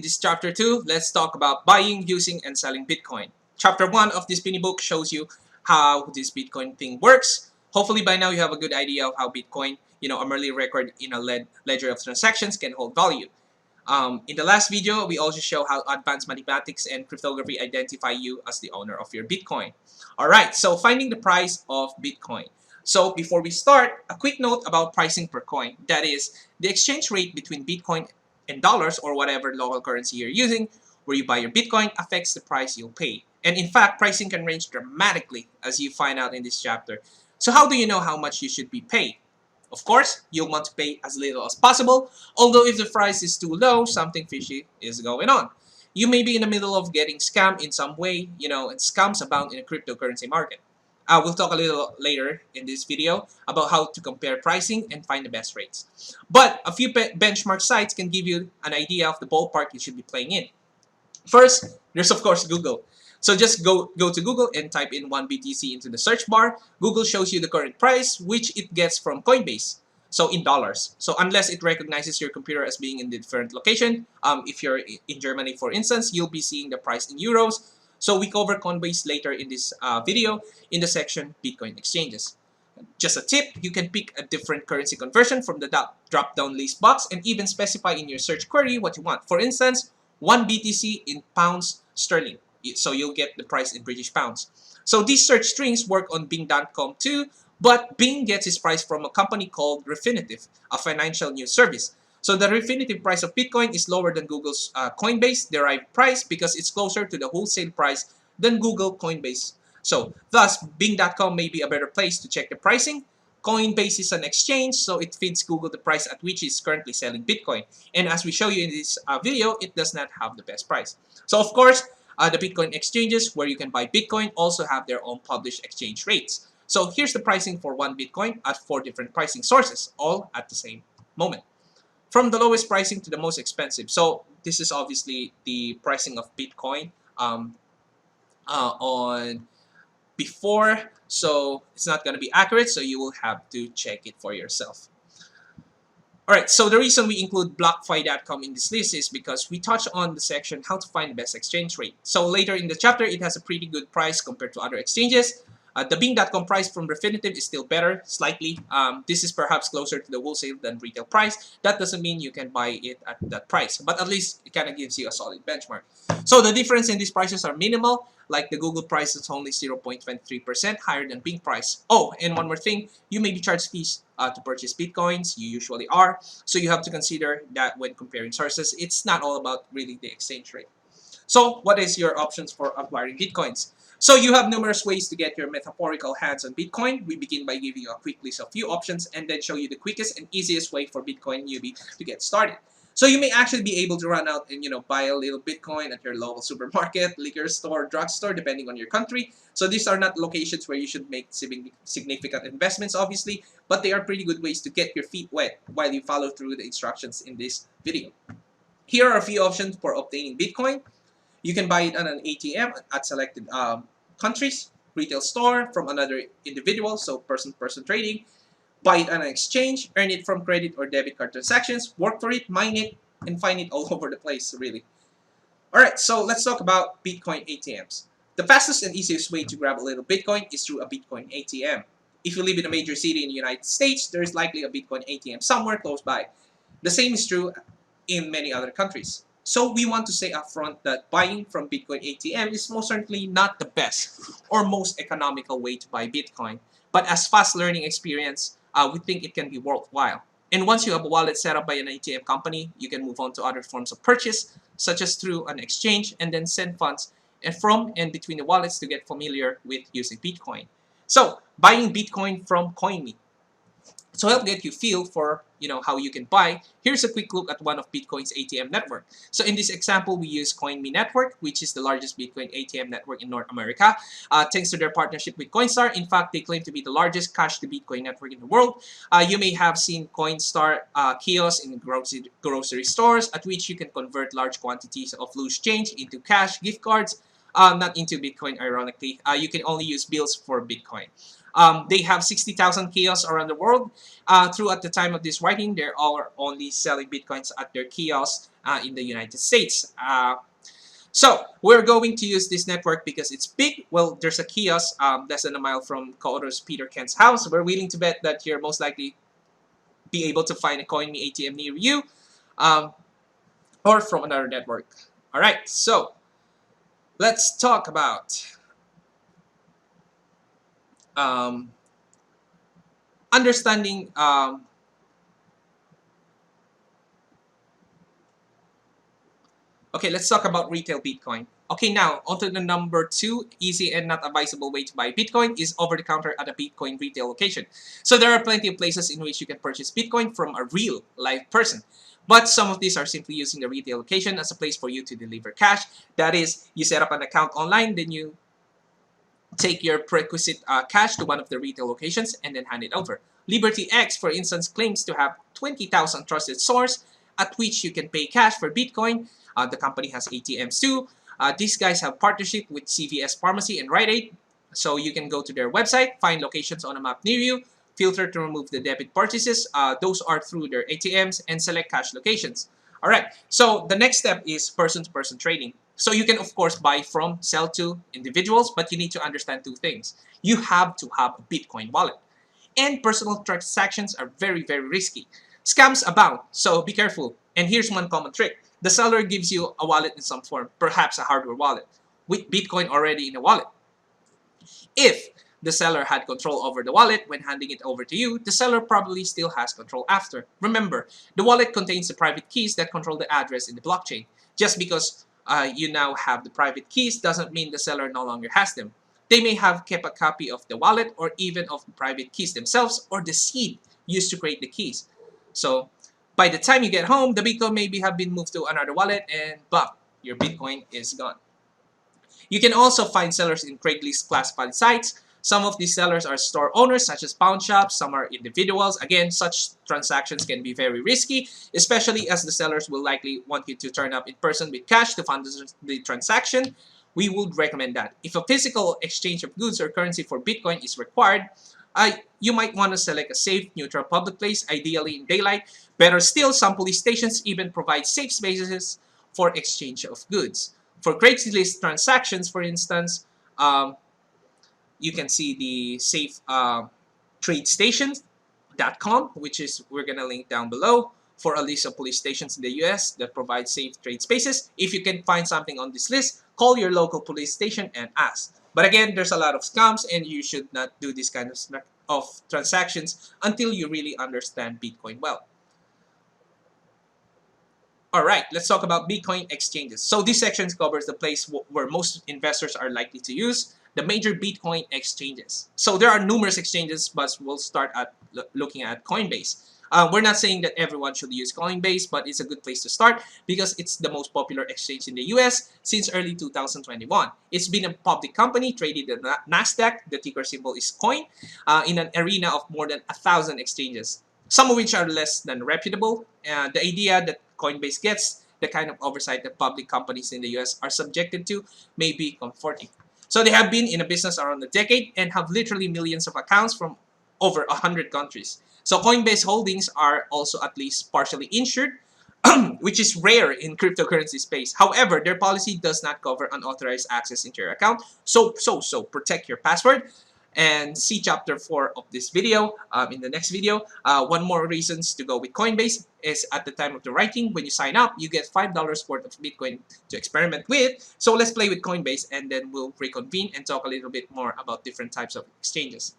This is chapter 2. Let's talk about buying, using, and selling Bitcoin. Chapter 1 of this mini book shows you how this Bitcoin thing works. Hopefully by now you have a good idea of how Bitcoin, a merely record in a ledger of transactions, can hold value. In the last video, we also show how advanced mathematics and cryptography identify you as the owner of your Bitcoin. Alright, so finding the price of Bitcoin. So before we start, a quick note about pricing per coin. That is, the exchange rate between Bitcoin and dollars or whatever local currency you're using, where you buy your Bitcoin, affects the price you'll pay. And in fact, pricing can range dramatically, as you find out in this chapter. So how do you know how much you should be paid? Of course, you'll want to pay as little as possible, although if the price is too low, something fishy is going on. You may be in the middle of getting scammed in some way, and scams abound in the cryptocurrency market. We'll talk a little later in this video about how to compare pricing and find the best rates. But a few benchmark sites can give you an idea of the ballpark you should be playing in. First, there's of course Google. So just go to Google and type in 1 BTC into the search bar. Google shows you the current price, which it gets from Coinbase. So in dollars. So unless it recognizes your computer as being in a different location, if you're in Germany, for instance, you'll be seeing the price in euros. So we cover Coinbase later in this video in the section Bitcoin exchanges. Just a tip, you can pick a different currency conversion from the drop-down list box and even specify in your search query what you want. For instance, 1 BTC in pounds sterling. So you'll get the price in British pounds. So these search strings work on Bing.com too, but Bing gets its price from a company called Refinitiv, a financial news service. So the Refinitiv price of Bitcoin is lower than Google's Coinbase derived price because it's closer to the wholesale price than Google Coinbase. So thus, Bing.com may be a better place to check the pricing. Coinbase is an exchange, so it feeds Google the price at which it's currently selling Bitcoin. And as we show you in this video, it does not have the best price. So of course, the Bitcoin exchanges where you can buy Bitcoin also have their own published exchange rates. So here's the pricing for 1 Bitcoin at 4 different pricing sources, all at the same moment. From the lowest pricing to the most expensive. So this is obviously the pricing of Bitcoin on before. So it's not going to be accurate, so you will have to check it for yourself. Alright, so the reason we include BlockFi.com in this list is because we touch on the section how to find the best exchange rate. So later in the chapter, it has a pretty good price compared to other exchanges. The Bing.com price from Refinitiv is still better, slightly. This is perhaps closer to the wholesale than retail price. That doesn't mean you can buy it at that price, but at least it kind of gives you a solid benchmark. So the difference in these prices are minimal. Like the Google price is only 0.23% higher than Bing price. Oh, and one more thing, you may be charged fees to purchase Bitcoins. You usually are. So you have to consider that when comparing sources. It's not all about really the exchange rate. So what is your options for acquiring Bitcoins? So you have numerous ways to get your metaphorical hands on Bitcoin. We begin by giving you a quick list of few options and then show you the quickest and easiest way for Bitcoin newbie to get started. So you may actually be able to run out and buy a little Bitcoin at your local supermarket, liquor store, drugstore, depending on your country. So these are not locations where you should make significant investments, obviously, but they are pretty good ways to get your feet wet while you follow through the instructions in this video. Here are a few options for obtaining Bitcoin. You can buy it on an ATM at selected countries, retail store from another individual, so person-to-person trading. Buy it on an exchange, earn it from credit or debit card transactions, work for it, mine it, and find it all over the place, really. Alright, so let's talk about Bitcoin ATMs. The fastest and easiest way to grab a little Bitcoin is through a Bitcoin ATM. If you live in a major city in the United States, there is likely a Bitcoin ATM somewhere close by. The same is true in many other countries. So we want to say upfront that buying from Bitcoin ATM is most certainly not the best or most economical way to buy Bitcoin. But as fast learning experience, we think it can be worthwhile. And once you have a wallet set up by an ATM company, you can move on to other forms of purchase, such as through an exchange, and then send funds from and between the wallets to get familiar with using Bitcoin. So, buying Bitcoin from CoinMe. So help get you feel for how you can buy. Here's a quick look at one of Bitcoin's ATM network. So in this example, we use CoinMe Network, which is the largest Bitcoin ATM network in North America. Thanks to their partnership with Coinstar, in fact, they claim to be the largest cash-to-Bitcoin network in the world. You may have seen Coinstar kiosks in grocery stores at which you can convert large quantities of loose change into cash, gift cards, not into Bitcoin, ironically. You can only use bills for Bitcoin. They have 60,000 kiosks around the world. Through at the time of this writing, they're all only selling Bitcoins at their kiosks in the United States. So we're going to use this network because it's big. Well, there's a kiosk less than a mile from co-authors Peter Kent's house. We're willing to bet that you're most likely be able to find a CoinMe ATM near you, um, or from another network. All right, so let's talk about um, understanding. Okay, let's talk about retail Bitcoin. Okay, now onto the number two, easy and not advisable way to buy Bitcoin is over the counter at a Bitcoin retail location. So there are plenty of places in which you can purchase Bitcoin from a real live person. But some of these are simply using the retail location as a place for you to deliver cash. That is, you set up an account online, then you take your prerequisite cash to one of the retail locations and then hand it over. Liberty X, for instance, claims to have 20,000 trusted source at which you can pay cash for Bitcoin. The company has ATMs too. These guys have partnership with CVS Pharmacy and Rite Aid. So you can go to their website, find locations on a map near you, filter to remove the debit purchases. Those are through their ATMs and select cash locations. All right, so the next step is person-to-person trading. So you can, of course, buy from, sell to individuals, but you need to understand two things. You have to have a Bitcoin wallet. And personal transactions are very, very risky. Scams abound, so be careful. And here's one common trick. The seller gives you a wallet in some form, perhaps a hardware wallet, with Bitcoin already in a wallet. If the seller had control over the wallet when handing it over to you, the seller probably still has control after. Remember, the wallet contains the private keys that control the address in the blockchain. Just because you now have the private keys doesn't mean the seller no longer has them. They may have kept a copy of the wallet or even of the private keys themselves or the seed used to create the keys. So by the time you get home, the Bitcoin maybe have been moved to another wallet and blah, your Bitcoin is gone. You can also find sellers in Craigslist classified sites. Some of these sellers are store owners, such as pawn shops. Some are individuals. Again, such transactions can be very risky, especially as the sellers will likely want you to turn up in person with cash to fund the transaction. We would recommend that. If a physical exchange of goods or currency for Bitcoin is required, you might want to select a safe, neutral public place, ideally in daylight. Better still, some police stations even provide safe spaces for exchange of goods. For Craigslist transactions, for instance, you can see the safe tradestations.com, which is we're going to link down below for a list of police stations in the US that provide safe trade spaces. If you can find something on this list, call your local police station and ask. But again, there's a lot of scams and you should not do this kind of transactions until you really understand Bitcoin well. All right, let's talk about Bitcoin exchanges. So this section covers the place where most investors are likely to use the major Bitcoin exchanges. So there are numerous exchanges, but we'll start at looking at Coinbase. We're not saying that everyone should use Coinbase, but it's a good place to start because it's the most popular exchange in the US since early 2021. It's been a public company traded at NASDAQ, the ticker symbol is COIN, in an arena of more than 1,000 exchanges, some of which are less than reputable. The idea that Coinbase gets the kind of oversight that public companies in the US are subjected to may be comforting. So they have been in a business around a decade and have literally millions of accounts from over 100 countries. So Coinbase holdings are also at least partially insured, which is rare in cryptocurrency space. However, their policy does not cover unauthorized access into your account. So protect your password. And see chapter 4 of this video in the next video. One more reasons to go with Coinbase is at the time of the writing, when you sign up, you get $5 worth of Bitcoin to experiment with. So let's play with Coinbase and then we'll reconvene and talk a little bit more about different types of exchanges.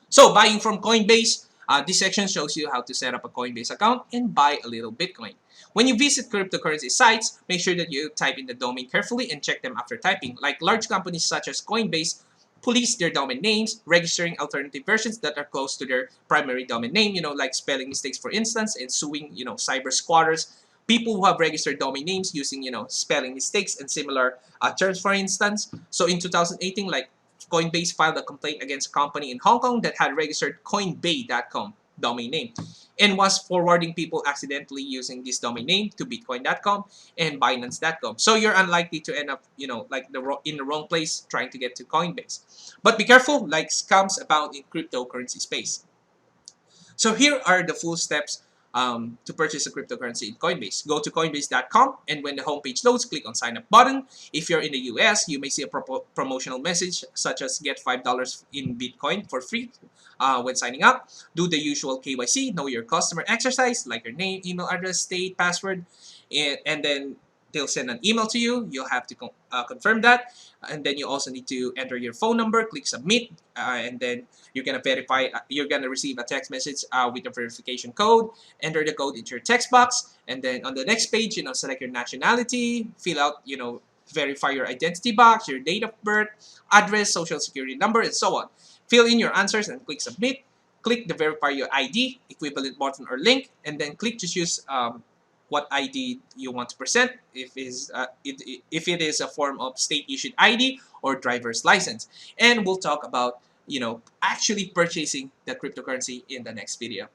So buying from Coinbase, this section shows you how to set up a Coinbase account and buy a little Bitcoin. When you visit cryptocurrency sites, make sure that you type in the domain carefully and check them after typing. Like large companies such as Coinbase police their domain names, registering alternative versions that are close to their primary domain name, like spelling mistakes, for instance, and suing, cyber squatters, people who have registered domain names using, spelling mistakes and similar terms, for instance. So in 2018, like Coinbase filed a complaint against a company in Hong Kong that had registered coinbay.com domain name, and was forwarding people accidentally using this domain name to bitcoin.com and binance.com. So you're unlikely to end up, like in the wrong place trying to get to Coinbase. But be careful, like scams abound in cryptocurrency space. So here are the full steps to purchase a cryptocurrency in Coinbase. Go to coinbase.com, and when the homepage loads, click on sign up button. If you're in the US, you may see a promotional message such as get $5 in Bitcoin for free when signing up. Do the usual KYC, know your customer exercise, like your name, email address, state, password, and then they'll send an email to you. You'll have to confirm that, and then you also need to enter your phone number, click submit, and then you're gonna verify. You're gonna receive a text message with a verification code. Enter the code into your text box, and then on the next page, select your nationality, fill out, verify your identity box, your date of birth, address, social security number, and so on. Fill in your answers and click submit. Click the verify your ID equivalent button or link, and then click to choose what ID you want to present, if it is a form of state issued ID or driver's license. And we'll talk about actually purchasing the cryptocurrency in the next video.